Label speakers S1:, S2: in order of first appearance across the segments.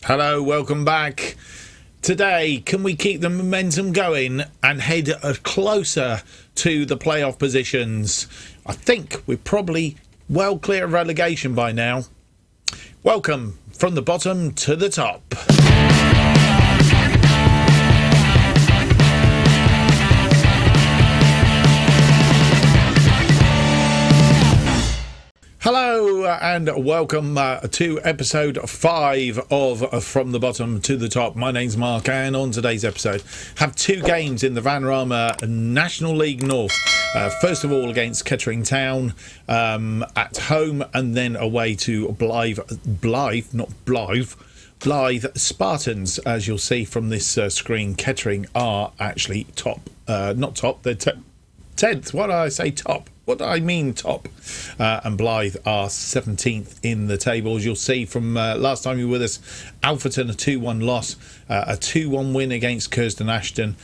S1: Hello, welcome back. Today, can we keep the momentum going and head closer to the playoff positions? I think we're probably well clear of relegation by now. Welcome from the bottom to the top. Hello and welcome to episode 5 of From the Bottom to the Top. My name's Mark, and on today's episode have two games in the Vanarama National League North. First of all against Kettering Town at home, and then away to Blyth Spartans. As you'll see from this screen, Kettering are actually top. Not top, they're 10th. Why do I say top? What do I mean top? And Blyth are 17th in the table. As you'll see from last time you were with us, Alfreton a 2-1 loss, a 2-1 win against Curzon Ashton.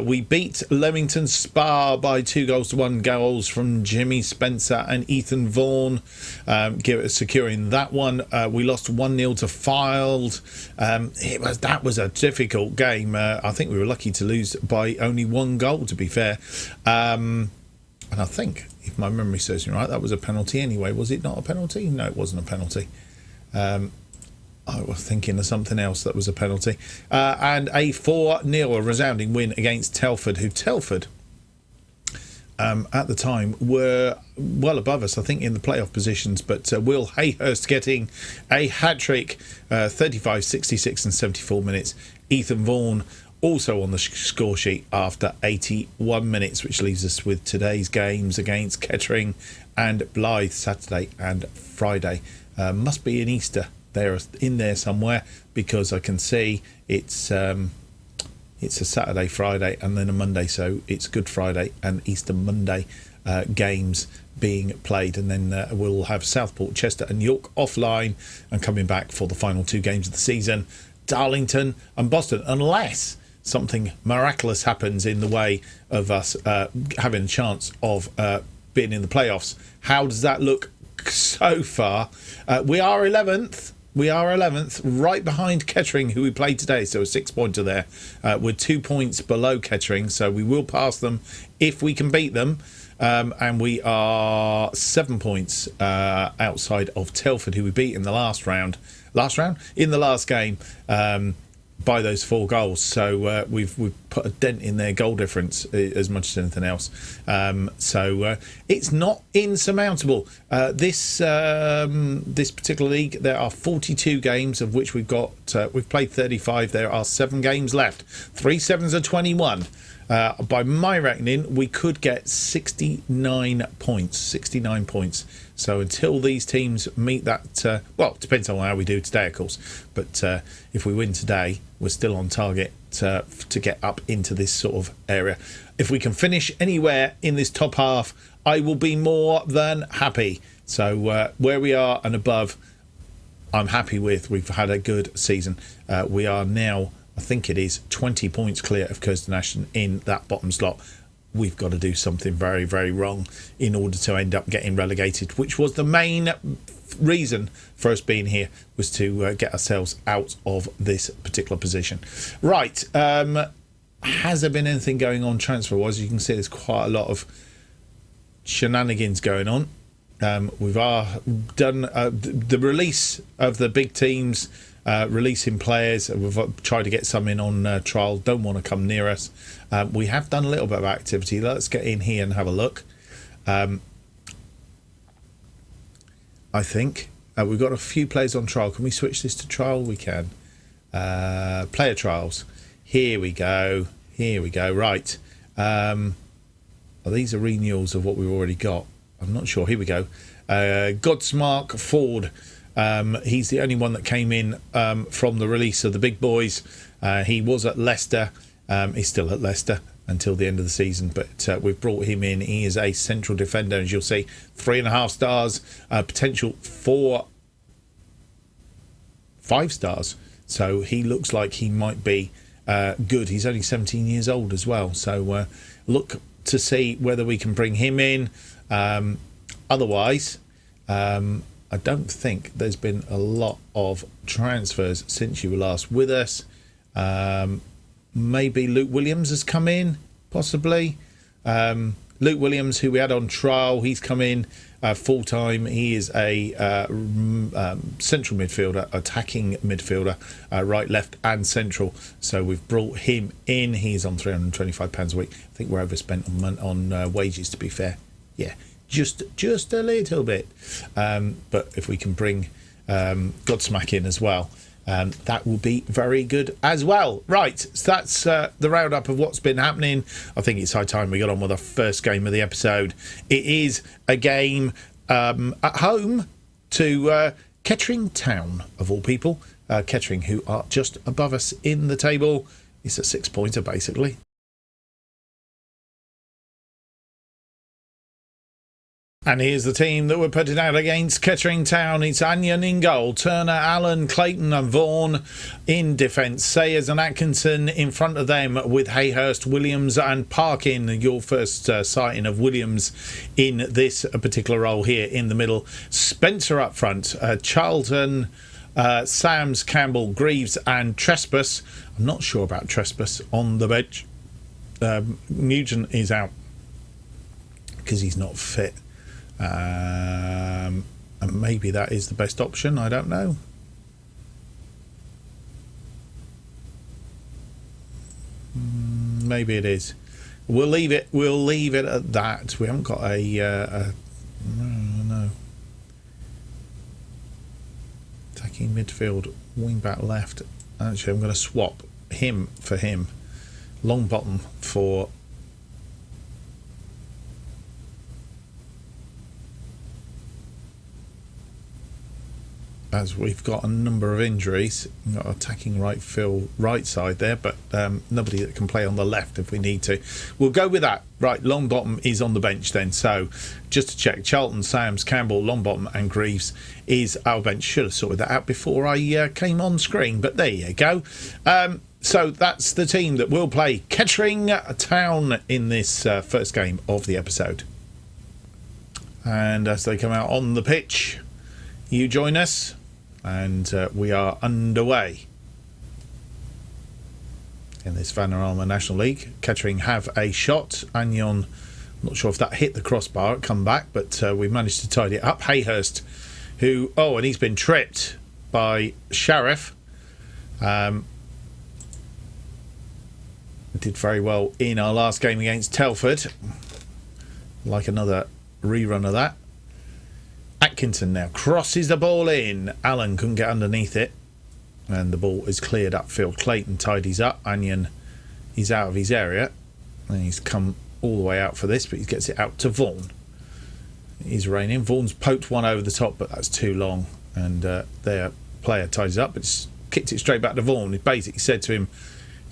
S1: We beat Leamington Spa by 2-1 goals from Jimmy Spencer and Ethan Vaughan, securing that one. We lost 1-0 to Fylde. That was a difficult game. I think we were lucky to lose by only 1 goal, to be fair. And I think, if my memory serves me right, that was a penalty anyway. Was it not a penalty? No, it wasn't a penalty. I was thinking of something else that was a penalty. And a 4-0, a resounding win against Telford, who Telford, at the time, were well above us, I think, in the playoff positions. But Will Hayhurst getting a hat-trick, 35, 66 and 74 minutes. Ethan Vaughan also on the score sheet after 81 minutes, which leaves us with today's games against Kettering and Blyth, Saturday and Friday. Must be an Easter there in there somewhere, because I can see it's a Saturday, Friday and then a Monday, so it's Good Friday and Easter Monday games being played, and then we'll have Southport, Chester and York offline, and coming back for the final 2 games of the season, Darlington and Boston, unless something miraculous happens in the way of us having a chance of being in the playoffs. How does that look so far? We are 11th. We are 11th, right behind Kettering, who we played today. So a 6-pointer there. We're 2 points below Kettering, so we will pass them if we can beat them. And we are 7 points outside of Telford, who we beat in the last round? In the last game. By those 4 goals, so we've put a dent in their goal difference as much as anything else. So it's not insurmountable. This particular league, there are 42 games, of which we've played 35. There are 7 games left. 3 sevens are 21. By my reckoning, we could get 69 points. So until these teams meet that, well, it depends on how we do today, of course. But if we win today, we're still on target to get up into this sort of area. If we can finish anywhere in this top half, I will be more than happy. So where we are and above, I'm happy with. We've had a good season. We are now, I think it is 20 points clear of Curzon Ashton in that bottom slot. We've got to do something very, very wrong in order to end up getting relegated, which was the main reason for us being here, was to get ourselves out of this particular position. Right. Has there been anything going on transfer-wise? You can see there's quite a lot of shenanigans going on. We've done the release of the big teams, releasing players. We've tried to get some in on trial, don't want to come near us. We have done a little bit of activity. Let's get in here and have a look. I think we've got a few players on trial. Can we switch this to trial? We can. Player trials. Here we go. Right. These are renewals of what we've already got. I'm not sure. Here we go. Godsmark Ford. He's the only one that came in from the release of the big boys. He was at Leicester. He's still at Leicester until the end of the season, but we've brought him in. He is a central defender, as you'll see. 3.5 stars, potential for 5 stars. So he looks like he might be good. He's only 17 years old as well. So look to see whether we can bring him in. Otherwise, I don't think there's been a lot of transfers since you were last with us. Maybe Luke Williams has come in, possibly. Luke Williams, who we had on trial, he's come in full-time. He is a central midfielder, attacking midfielder, right, left and central. So we've brought him in. He's on £325 a week. I think we're overspent on wages, to be fair. Yeah, just a little bit. But if we can bring Godsmack in as well, that will be very good as well. Right, so that's the roundup of what's been happening. I think it's high time we got on with our first game of the episode. It is a game at home to Kettering Town, of all people. Kettering, who are just above us in the table. It's a 6-pointer, basically. And here's the team that we're putting out against Kettering Town. It's Anion in goal, Turner, Allen, Clayton and Vaughan in defence. Sayers and Atkinson in front of them with Hayhurst, Williams and Parkin. Your first sighting of Williams in this particular role here in the middle. Spencer up front, Charlton, Sams, Campbell, Greaves and Trespass. I'm not sure about Trespass on the bench. Nugent is out because he's not fit. And maybe that is the best option. I don't know. Maybe it is. We'll leave it at that. We haven't got a no. Attacking midfield, wing back left. Actually, I'm going to swap him for him. Long bottom for as we've got a number of injuries. We've got attacking right side there, but nobody that can play on the left if we need to. We'll go with that. Right, Longbottom is on the bench then. So just to check, Charlton, Sams, Campbell, Longbottom and Greaves is our bench. Should have sorted that out before I came on screen, but there you go. So that's the team that will play Kettering Town in this first game of the episode. And as they come out on the pitch, you join us. And we are underway in this Vanarama National League. Kettering have a shot. Anion, I'm not sure if that hit the crossbar, come back, but we managed to tidy it up. Hayhurst, who, and he's been tripped by Sheriff. Did very well in our last game against Telford. Like another rerun of that. Atkinson now crosses the ball in. Allen couldn't get underneath it. And the ball is cleared upfield. Clayton tidies up. Anion, he's out of his area. And he's come all the way out for this, but he gets it out to Vaughan. He's raining. Vaughan's poked one over the top, but that's too long. And their player tidies up, but it's kicked it straight back to Vaughan. He basically said to him,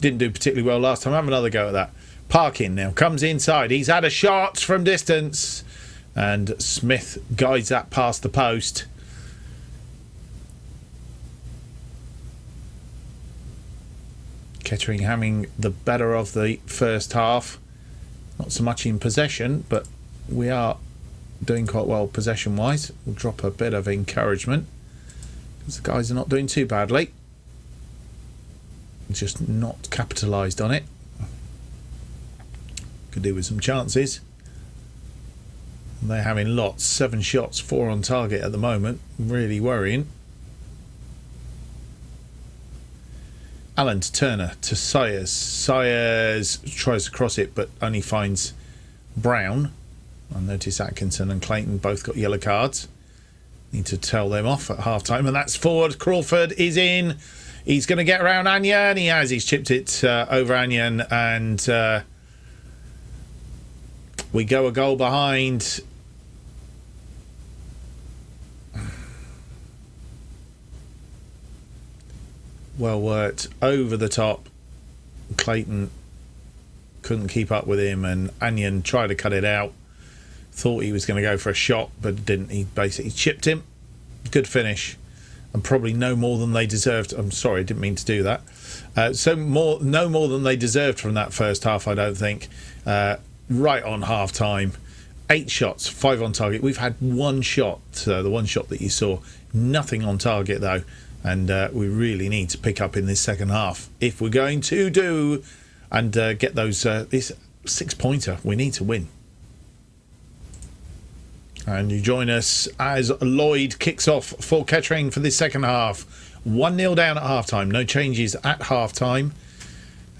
S1: didn't do particularly well last time. Have another go at that. Parkin now comes inside. He's had a shot from distance. And Smith guides that past the post. Kettering having the better of the first half. Not so much in possession, but we are doing quite well possession-wise. We'll drop a bit of encouragement, because the guys are not doing too badly. Just not capitalised on it. Could do with some chances. They're having lots. 7 shots, 4 on target at the moment. Really worrying. Allen to Turner to Sayers. Sayers tries to cross it, but only finds Brown. I notice Atkinson and Clayton both got yellow cards. Need to tell them off at half time. And that's forward. Crawford is in. He's going to get around Anion. He has. He's chipped it over Anion. And we go a goal behind. Well worked over the top. Clayton couldn't keep up with him, and Anion tried to cut it out. Thought he was going to go for a shot, but didn't. He basically chipped him. Good finish, and probably no more than they deserved. I'm sorry, I didn't mean to do that. No more than they deserved from that first half, I don't think. Right on half time. 8 shots, 5 on target. We've had 1 shot, the 1 shot that you saw. Nothing on target though, and we really need to pick up in this second half if we're going to do and get those this 6-pointer. We need to win. And you join us as Lloyd kicks off for Kettering for this second half. 1-0 down at half-time. No changes at half-time.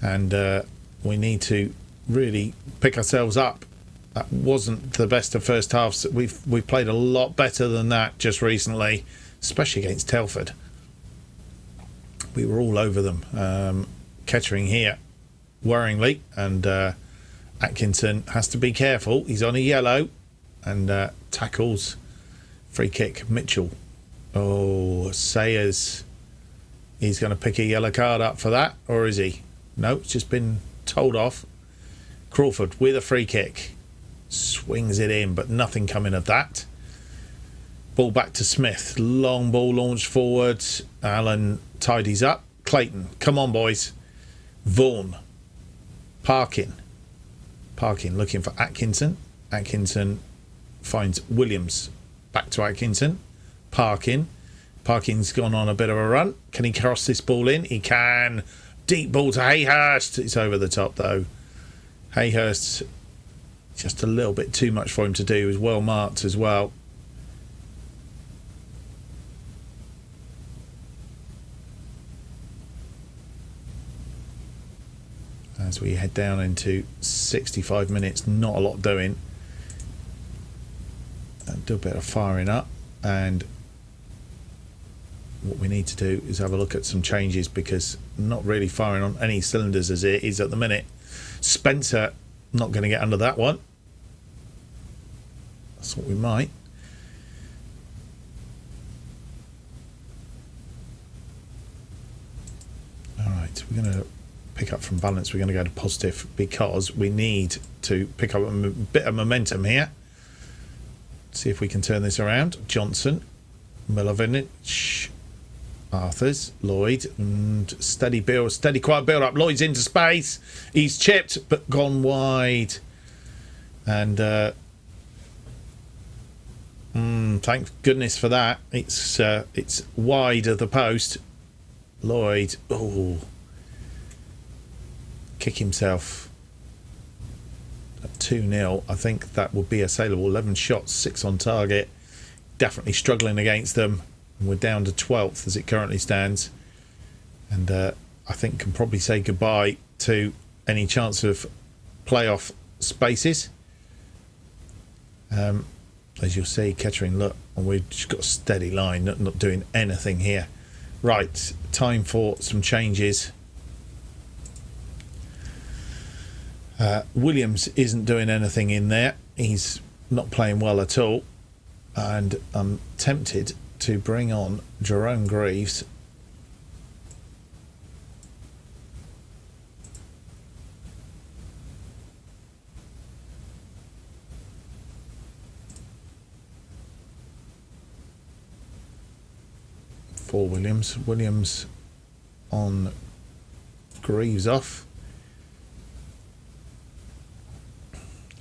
S1: And we need to really pick ourselves up. That wasn't the best of first halves. We've played a lot better than that just recently, especially against Telford. We were all over them. Kettering here, worryingly. And Atkinson has to be careful. He's on a yellow. And tackles, free kick, Mitchell. Oh, Sayers. He's going to pick a yellow card up for that, or is he? No, it's just been told off. Crawford with a free kick. Swings it in, but nothing coming of that. Ball back to Smith. Long ball launched forward. Allen tidies up. Clayton, come on, boys. Vaughan. Parkin looking for Atkinson. Atkinson finds Williams. Back to Atkinson. Parkin's gone on a bit of a run. Can he cross this ball in? He can. Deep ball to Hayhurst. It's over the top though. Hayhurst, just a little bit too much for him to do. He was well marked as well. As we head down into 65 minutes, not a lot doing. Do a bit of firing up, and what we need to do is have a look at some changes because not really firing on any cylinders as it is at the minute. Spencer not going to get under that one. That's what we might. Alright, we're going to pick up from balance. We're going to go to positive because we need to pick up a bit of momentum here. See if we can turn this around. Johnson, Milovic, Arthurs, Lloyd, and steady quiet build up. Lloyd's into space. He's chipped but gone wide. And thank goodness for that. It's wide of the post. Lloyd, kick himself. 2-0. I think that would be assailable. 11 shots, 6 on target. Definitely struggling against them. And we're down to 12th as it currently stands. And I think can probably say goodbye to any chance of playoff spaces. As you'll see, Kettering, look, and we've just got a steady line, not doing anything here. Right, time for some changes. Williams isn't doing anything in there. He's not playing well at all. And I'm tempted to bring on Jerome Greaves. For Williams. Williams on, Greaves off.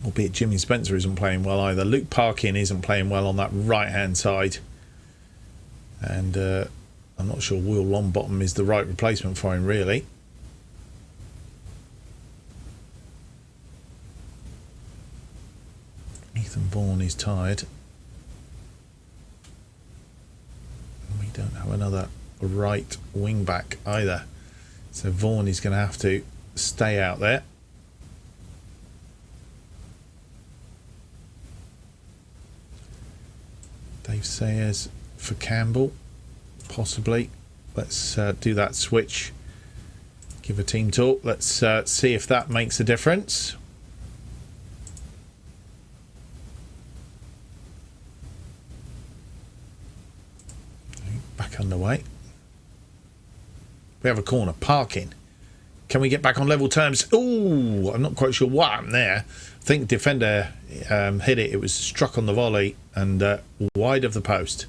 S1: Albeit Jimmy Spencer isn't playing well either. Luke Parkin isn't playing well on that right-hand side. And I'm not sure Will Longbottom is the right replacement for him, really. Ethan Vaughan is tired. We don't have another right wing-back either. So Vaughan is going to have to stay out there. Dave Sayers for Campbell, possibly. Let's do that switch. Give a team talk. Let's see if that makes a difference. Back underway. We have a corner. Parking. Can we get back on level terms? Ooh, I'm not quite sure what happened there. I think defender hit it. It was struck on the volley and wide of the post.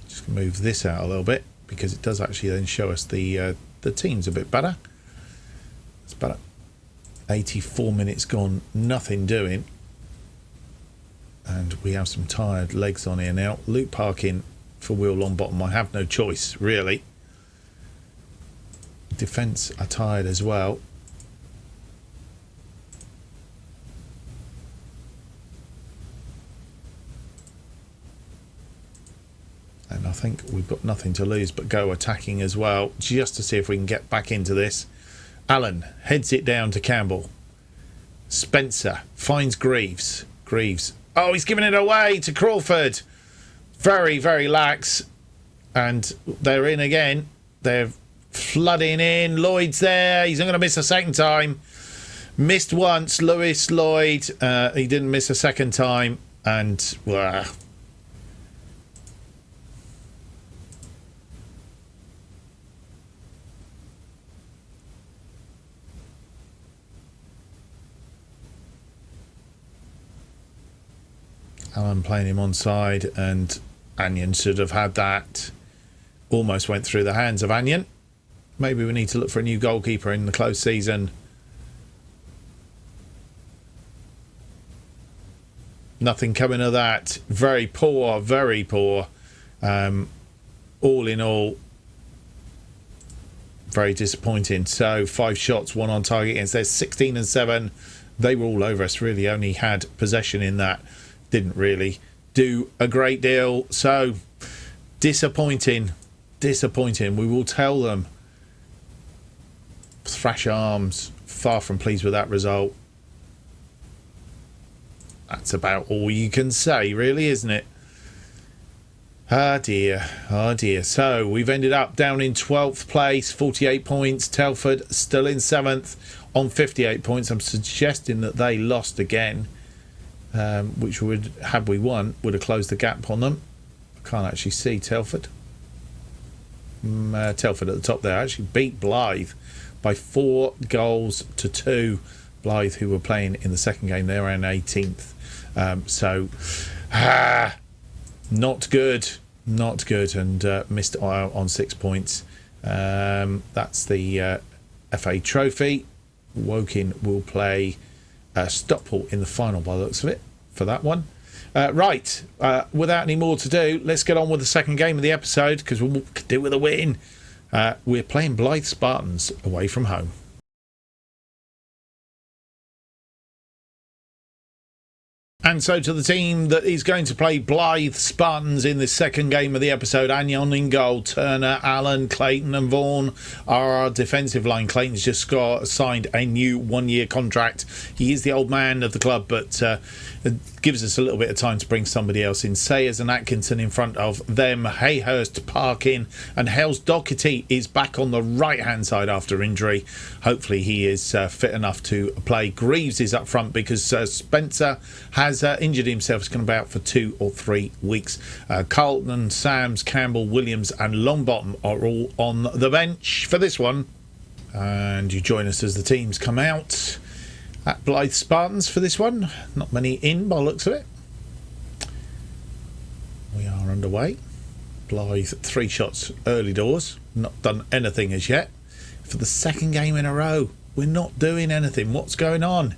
S1: Just move this out a little bit because it does actually then show us the teams a bit better. It's better. 84 minutes gone, nothing doing. And we have some tired legs on here now. Loop parking for Will Longbottom. I have no choice, really. Defence are tired as well. And I think we've got nothing to lose but go attacking as well, just to see if we can get back into this. Allen heads it down to Campbell. Spencer finds Greaves. Greaves. Oh, he's giving it away to Crawford. Very, very lax. And they're in again. They're flooding in. Lloyd's there. He's not going to miss a second time. Missed once. Lewis Lloyd. He didn't miss a second time. And... Allen playing him onside, and Anion should have had that. Almost went through the hands of Anion. Maybe we need to look for a new goalkeeper in the close season. Nothing coming of that. Very poor, very poor. All in all, very disappointing. So 5 shots, 1 on target against their 16 and 7. They were all over us, really. Only had possession in that. Didn't really do a great deal. So disappointing. Disappointing. We will tell them. Thrash Arms, far from pleased with that result. That's about all you can say, really, isn't it? Ah dear, oh dear. So we've ended up down in 12th place, 48 points. Telford still in 7th on 58 points. I'm suggesting that they lost again. Which would, had we won, would have closed the gap on them. I can't actually see Telford. Telford at the top there actually beat Blyth by 4 goals to 2. Blyth, who were playing in the second game, they were in 18th. Not good. Not good. And missed on 6 points. That's the FA Trophy. Woking will play Stockport in the final by the looks of it for that one. Right, without any more to do, let's get on with the second game of the episode, because we'll do with a win. We're playing Blyth Spartans away from home. And so to the team that is going to play Blyth Spartans in this second game of the episode. Anion in goal, Turner, Allen, Clayton and Vaughan are our defensive line. Clayton's just signed a new 1-year contract. He is the old man of the club, but it gives us a little bit of time to bring somebody else in. Sayers and Atkinson in front of them. Hayhurst, Parkin and Hales Doherty is back on the right-hand side after injury. Hopefully he is fit enough to play. Greaves is up front because Spencer has injured himself. He's going to be out for 2 or 3 weeks. Carlton, Sams, Campbell, Williams and Longbottom are all on the bench for this one. And you join us as the teams come out at Blyth Spartans for this one. Not many in by the looks of it. We are underway. Blyth 3 shots early doors. Not done anything as yet. For the second game in a row, we're not doing anything. What's going on?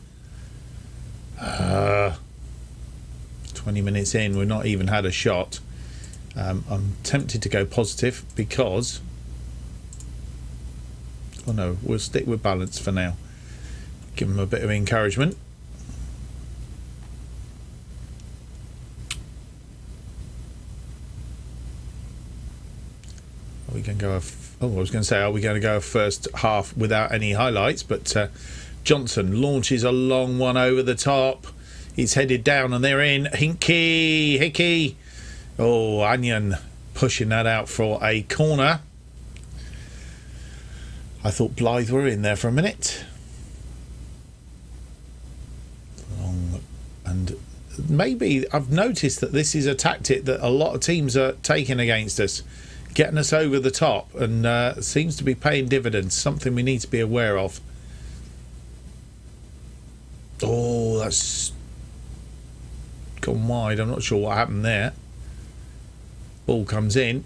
S1: 20 minutes in, we've not even had a shot. I'm tempted to go positive because... Oh no, we'll stick with balance for now. Give them a bit of encouragement. Are we going to go... I was going to say, are we going to go first half without any highlights? But Johnson launches a long one over the top. He's headed down and they're in. Hickey. Oh, Anion pushing that out for a corner. I thought Blyth were in there for a minute. Long, and maybe I've noticed that this is a tactic that a lot of teams are taking against us, getting us over the top, and seems to be paying dividends. Something we need to be aware of. Oh, that's gone wide. I'm not sure what happened there. Ball comes in.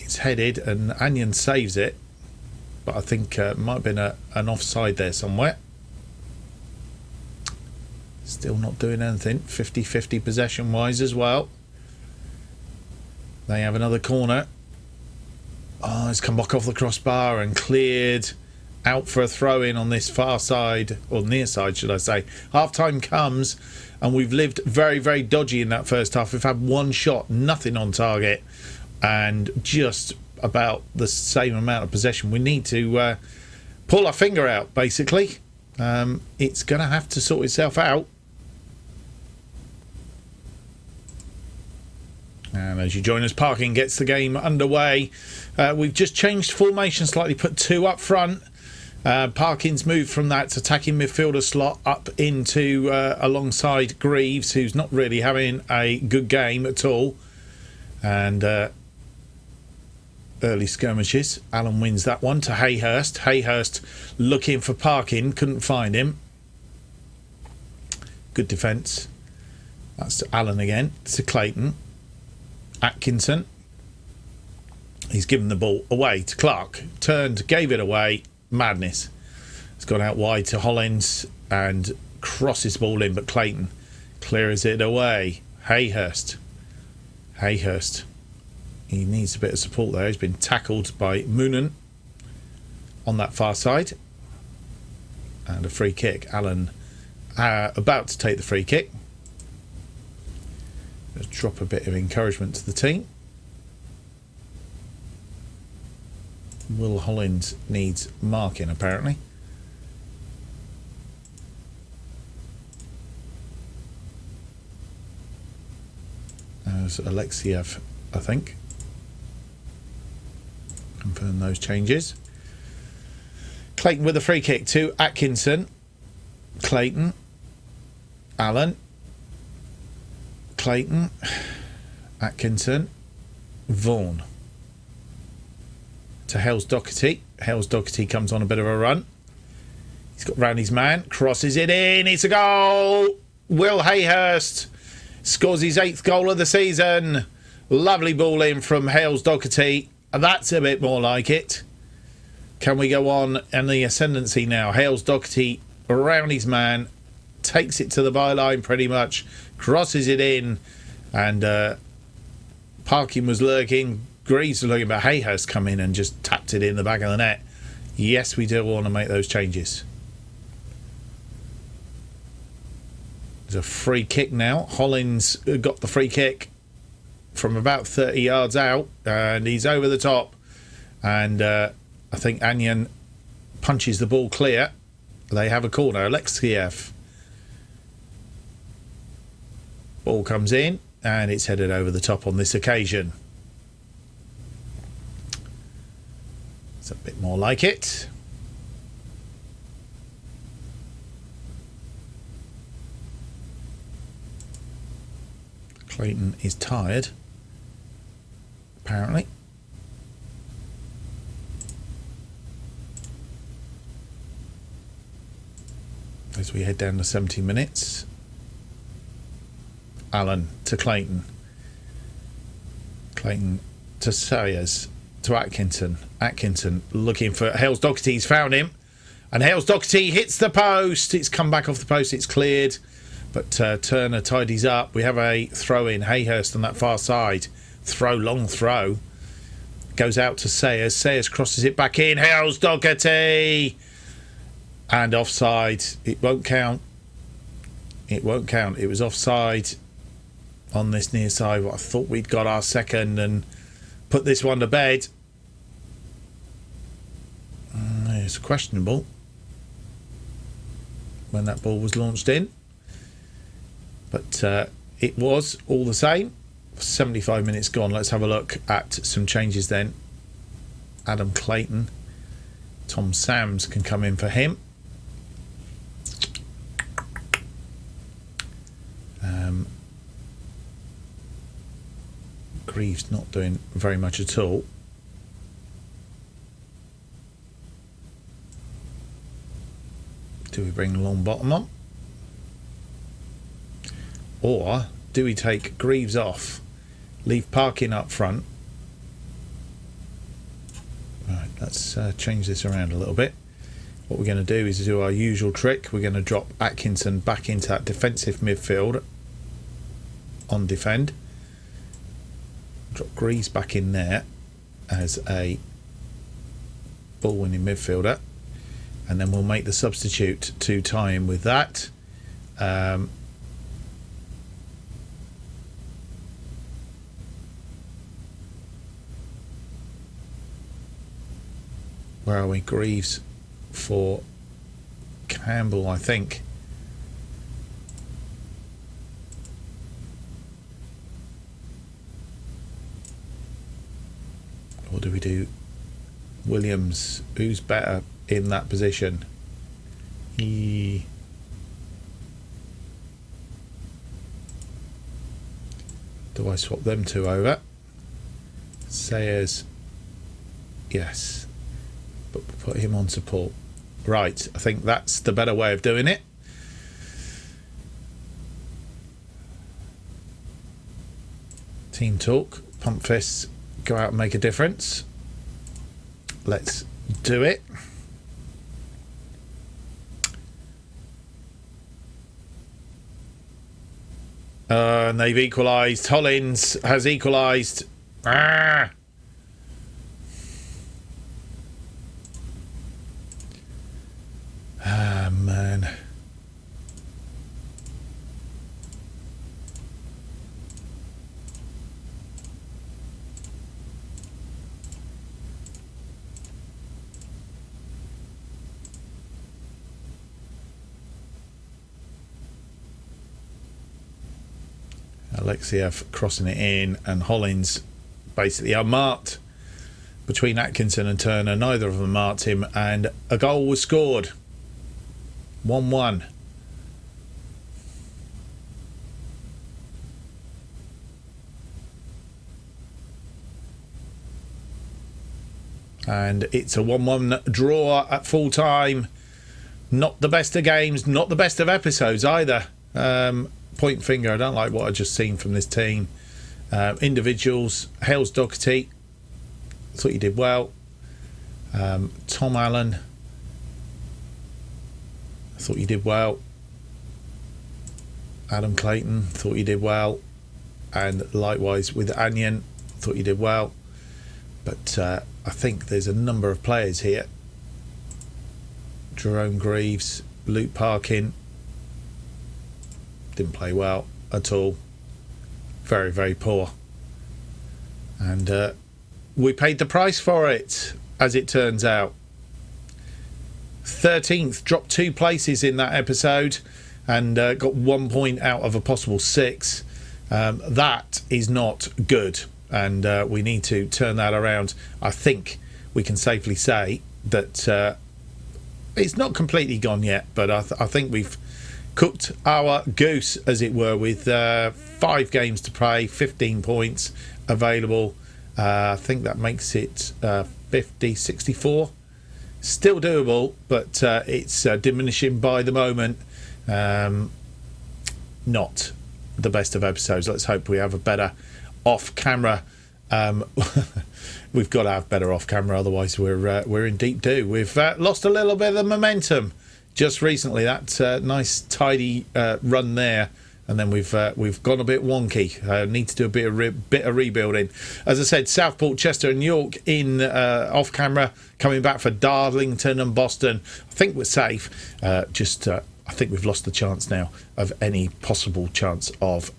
S1: It's headed and Onion saves it, but I think it might have been an offside there somewhere. Still not doing anything. 50-50 possession wise as well. They have another corner. Oh, it's come back off the crossbar and cleared out for a throw in on this far side, or near side should I say. Half time comes and we've lived very, very dodgy in that first half. We've had one shot, nothing on target, and just about the same amount of possession. We need to pull our finger out, basically. It's going to have to sort itself out. And as you join us, Parkin gets the game underway. We've just changed formation slightly, put two up front. Parkin's moved from that attacking midfielder slot up into alongside Greaves, who's not really having a good game at all. And early skirmishes. Alan wins that one to Hayhurst. Hayhurst looking for Parkin, couldn't find him. Good defence. That's to Alan again, to Clayton. Atkinson. He's given the ball away to Clark. Turned, gave it away. Madness. It's gone out wide to Hollins and crosses the ball in, but Clayton clears it away. Hayhurst. Hayhurst. He needs a bit of support there. He's been tackled by Moonen on that far side. And a free kick. Alan about to take the free kick. Let's drop a bit of encouragement to the team. Will Hollins needs marking, apparently. There's Alexiev, I think. Confirm those changes. Clayton with a free kick to Atkinson. Clayton. Allen. Clayton. Atkinson. Vaughan. To Hales Doherty. Hales Doherty comes on a bit of a run. He's got round his man. Crosses it in. It's a goal. Will Hayhurst scores his 8th goal of the season. Lovely ball in from Hales Doherty. That's a bit more like it. Can we go on in the ascendancy now? Hales Doherty around his man. Takes it to the byline pretty much. Crosses it in. And Parkin was lurking. Greaves was looking, but Hayhurst come in and just tapped it in the back of the net. Yes, we do want to make those changes. There's a free kick now. Hollins got the free kick from about 30 yards out, and he's over the top. And I think Anion punches the ball clear. They have a corner. Alexiev. Ball comes in, and it's headed over the top on this occasion. It's a bit more like it. Clayton is tired, apparently. As we head down to 70 minutes. Allen to Clayton. Clayton to Sayers. To Atkinson. Atkinson looking for Hales Doherty. He's found him. And Hales Doherty hits the post. It's come back off the post. It's cleared. But Turner tidies up. We have a throw in. Hayhurst on that far side. Long throw. Goes out to Sayers. Sayers crosses it back in. Hales Doherty. And offside. It won't count. It won't count. It was offside on this near side. I thought we'd got our second and put this one to bed. It's questionable when that ball was launched in, but it was all the same. 75 minutes gone. Let's have a look at some changes then. Adam Clayton, Tom Sams can come in for him. Greaves not doing very much at all. Do we bring Longbottom on? Or do we take Greaves off, leave Parkin up front, let's change this around a little bit. What we're going to do is do our usual trick. We're going to drop Atkinson back into that defensive midfield on defend. Drop Greaves back in there as a ball-winning midfielder. And then we'll make the substitute to tie in with that. Where are we? Greaves for Campbell, I think. Or do we do Williams? Who's better in that position? Do I swap them two over? Sayers, yes, but put him on support. Right, I think that's the better way of doing it. Team talk, pump fists, go out and make a difference. Let's do it. And they've equalised. Hollins has equalised. Ah! Ah, man. Alexiev crossing it in, and Hollins basically unmarked between Atkinson and Turner. Neither of them marked him, and a goal was scored. 1-1. And it's a 1-1 draw at full time. Not the best of games, not the best of episodes either. Point finger, I don't like what I've just seen from this team. Individuals, Hales Doherty, thought you did well. Tom Allen, thought you did well. Adam Clayton, thought you did well. And likewise with Anion, thought you did well. But I think there's a number of players here. Jerome Greaves, Luke Parkin, didn't play well at all. Very, very poor. And we paid the price for it, as it turns out. 13th, dropped 2 places in that episode, and got 1 point out of a possible 6. That is not good, and we need to turn that around. I think we can safely say that it's not completely gone yet, but I think we've cooked our goose, as it were, with 5 games to play, 15 points available. I think that makes it 50, 64. Still doable, but it's diminishing by the moment. Not the best of episodes. Let's hope we have a better off-camera. We've got to have better off-camera, otherwise we're in deep doo. We've lost a little bit of the momentum just recently. That nice tidy run there, and then we've gone a bit wonky. Need to do a bit of rebuilding. As I said, Southport, Chester and York in off camera, coming back for Darlington and Boston. I think we're safe. I think we've lost the chance now of any possible chance of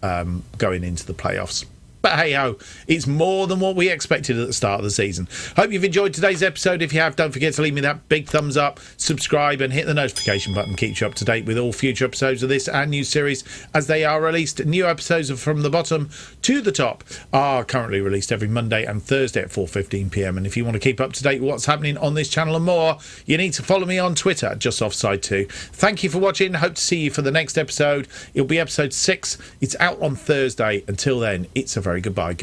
S1: going into the playoffs. But hey ho, it's more than what we expected at the start of the season. Hope you've enjoyed today's episode. If you have, don't forget to leave me that big thumbs up, subscribe and hit the notification button. Keeps you up to date with all future episodes of this and new series as they are released. New episodes of From the Bottom to the Top are currently released every Monday and Thursday at 4:15 p.m. And if you want to keep up to date with what's happening on this channel and more, you need to follow me on Twitter at JustOffsideFM. Thank you for watching. Hope to see you for the next episode. It'll be episode 6. It's out on Thursday. Until then, it's a very goodbye.